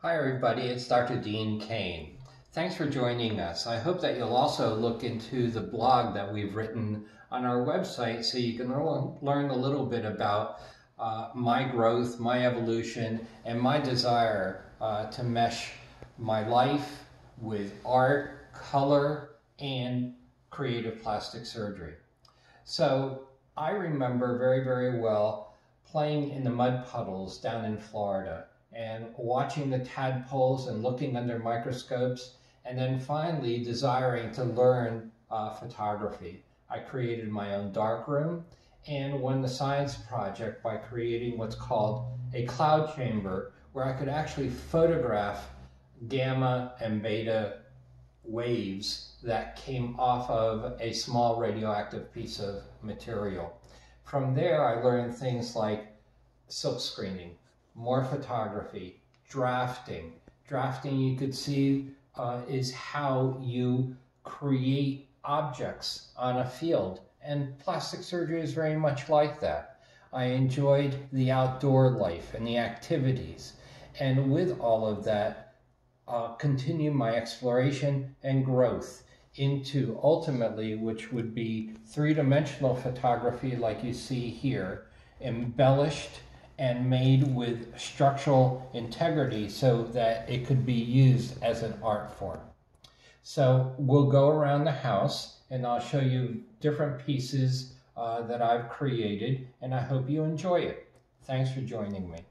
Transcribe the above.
Hi everybody, it's Dr. Dean Kane. Thanks for joining us. I hope that you'll also look into the blog that we've written on our website so you can learn a little bit about my growth, my evolution, and my desire to mesh my life with art, color, and creative plastic surgery. So I remember very, very well playing in the mud puddles down in Florida and watching the tadpoles and looking under microscopes, and then finally desiring to learn photography. I created my own darkroom and won the science project by creating what's called a cloud chamber, where I could actually photograph gamma and beta waves that came off of a small radioactive piece of material. From there, I learned things like silk screening, more photography, drafting. Drafting, you could see, is how you create objects on a field, and plastic surgery is very much like that. I enjoyed the outdoor life and the activities, and with all of that, continue my exploration and growth into ultimately, which would be three-dimensional photography like you see here, embellished and made with structural integrity so that it could be used as an art form. So we'll go around the house and I'll show you different pieces that I've created, and I hope you enjoy it. Thanks for joining me.